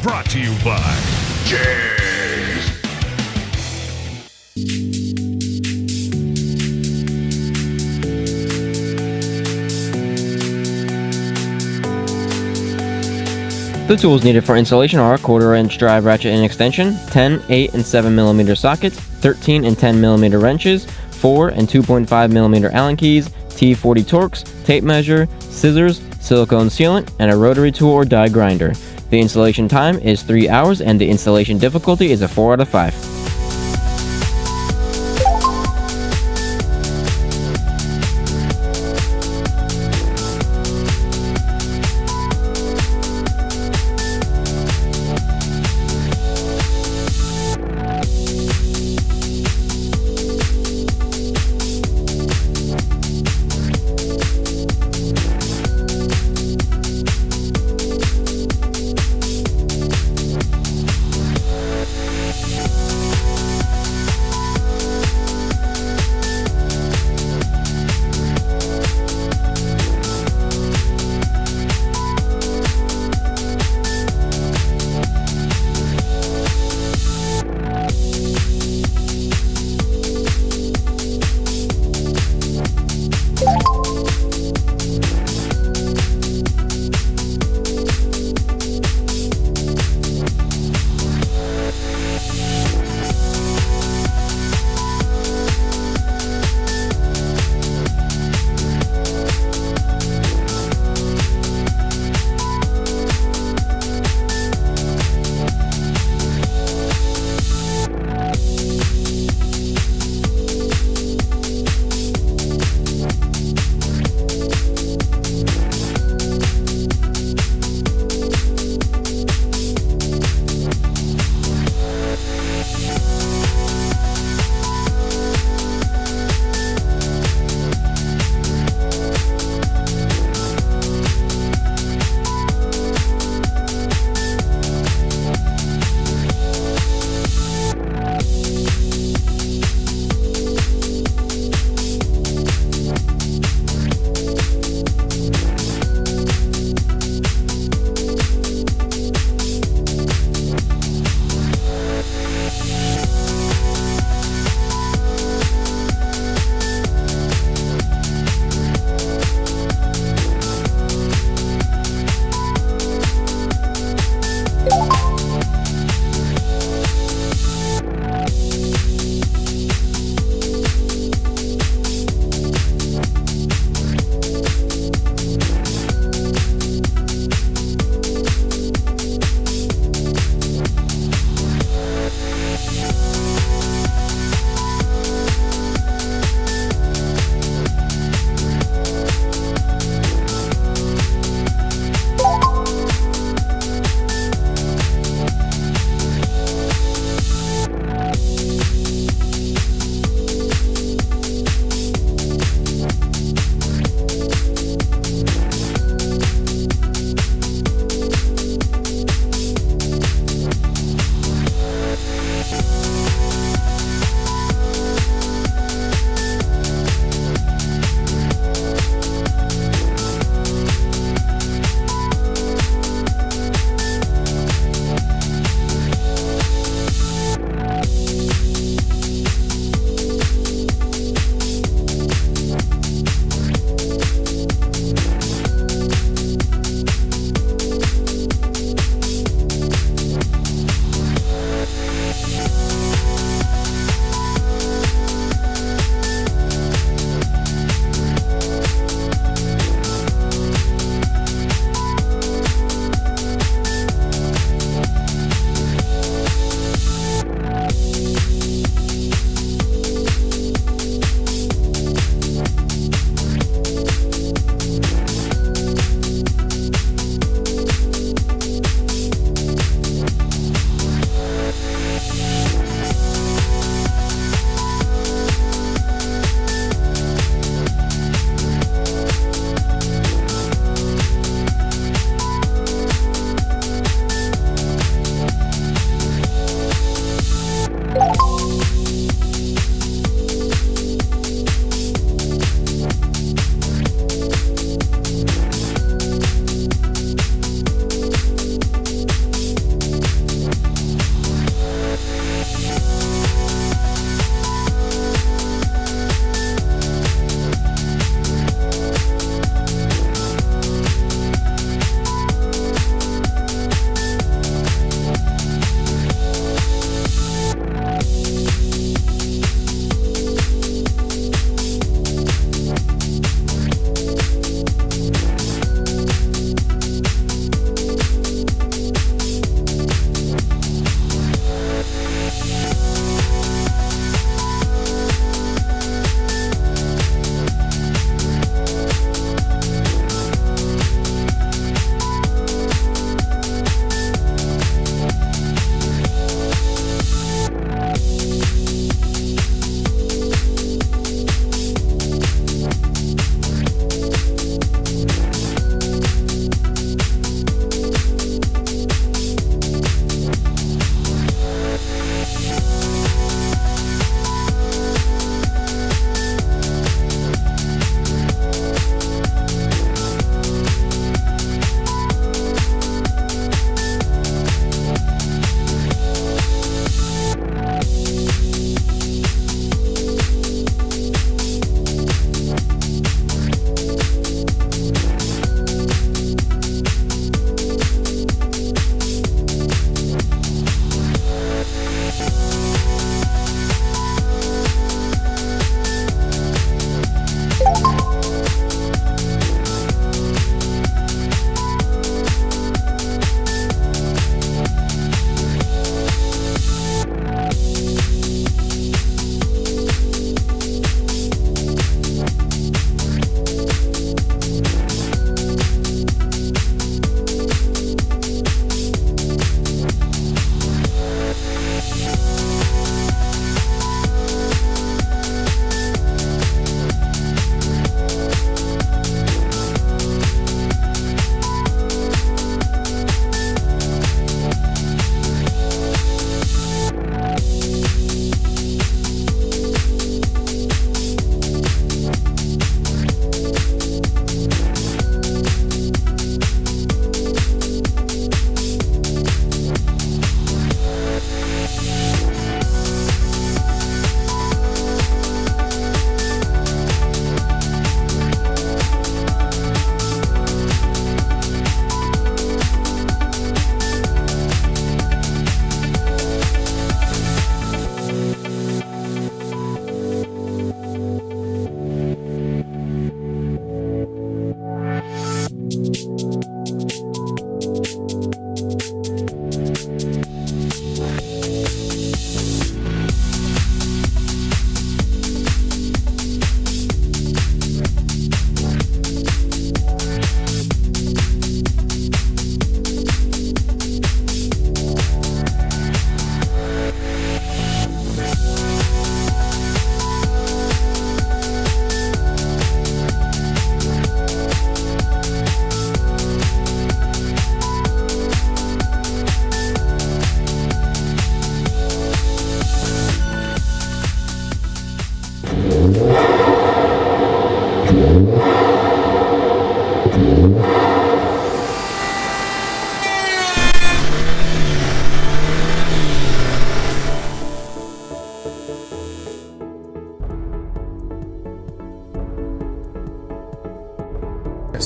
Brought to you by JEGS. The tools needed for installation are a 1/4 inch drive ratchet and extension, 10, 8, and 7mm sockets, 13 and 10mm wrenches, 4 and 2.5mm Allen keys, T40 Torx, tape measure, scissors, silicone sealant, and a rotary tool or die grinder. The installation time is 3 hours and the installation difficulty is a 4 out of 5.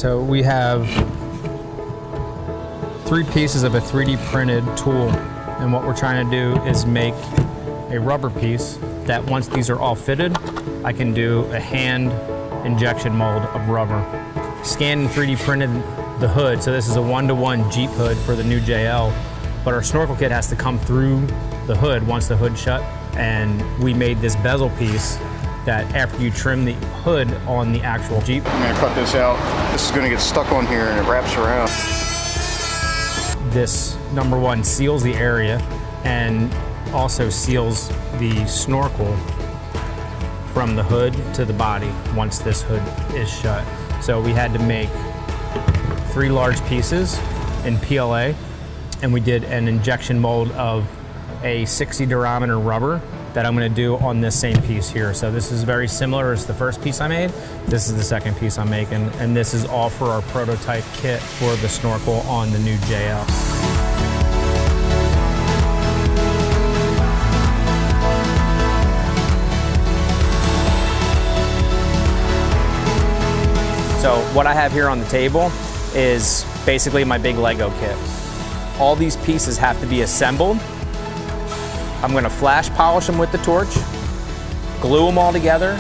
So we have 3 pieces of a 3D printed tool, and what we're trying to do is make a rubber piece that once these are all fitted, I can do a hand injection mold of rubber. Scanned and 3D printed the hood, so this is a 1-to-1 Jeep hood for the new JL, but our snorkel kit has to come through the hood once the hood's shut, and we made this bezel piece that after you trim the hood on the actual Jeep. I'm gonna cut this out. This is gonna get stuck on here and it wraps around. This, number one, seals the area and also seals the snorkel from the hood to the body once this hood is shut. So we had to make 3 large pieces in PLA, and we did an injection mold of a 60 durometer rubber that I'm gonna do on this same piece here. So this is very similar as the first piece I made. This is the second piece I'm making, and this is all for our prototype kit for the snorkel on the new JL. So what I have here on the table is basically my big Lego kit. All these pieces have to be assembled. I'm gonna flash polish them with the torch, glue them all together,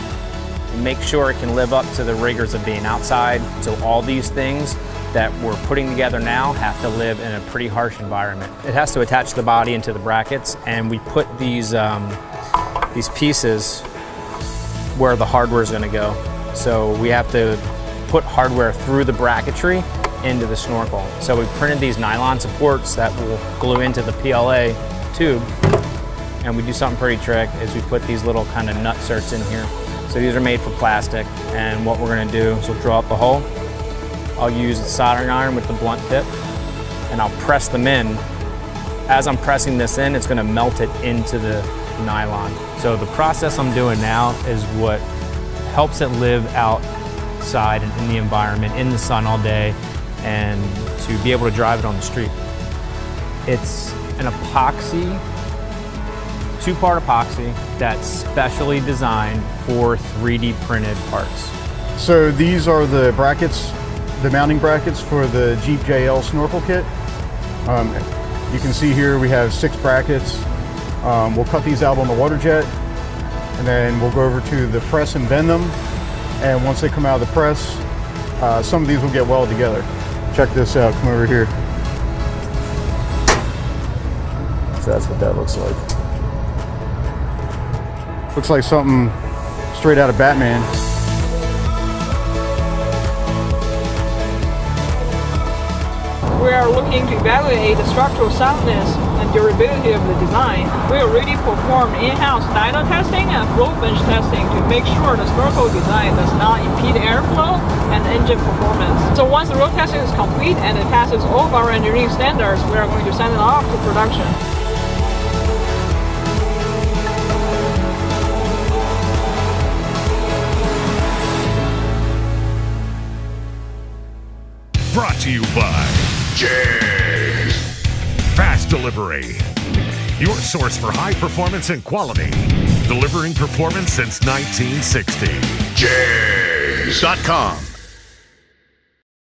and make sure it can live up to the rigors of being outside. So all these things that we're putting together now have to live in a pretty harsh environment. It has to attach the body into the brackets, and we put these pieces where the hardware is gonna go. So we have to put hardware through the bracketry into the snorkel. So we printed these nylon supports that will glue into the PLA tube. And we do something pretty trick is we put these little kind of nutserts in here. So these are made for plastic, and what we're gonna do is we'll draw up the hole. I'll use the soldering iron with the blunt tip, and I'll press them in. As I'm pressing this in, it's gonna melt it into the nylon. So the process I'm doing now is what helps it live outside and in the environment, in the sun all day, and to be able to drive it on the street. It's an epoxy, 2-part epoxy that's specially designed for 3D printed parts. So these are the brackets, the mounting brackets for the Jeep JL snorkel kit. You can see here we have 6 brackets. We'll cut these out on the water jet, and then we'll go over to the press and bend them. And once they come out of the press, some of these will get welded together. Check this out, come over here. So that's what that looks like. Looks like something straight out of Batman. We are looking to evaluate the structural soundness and durability of the design. We already performed in-house dyno testing and flow bench testing to make sure the snorkel design does not impede airflow and engine performance. So once the road testing is complete and it passes all of our engineering standards, we are going to send it off to production. Brought to you by JEGS. Fast Delivery. Your source for high performance and quality. Delivering performance since 1960. JEGS.com.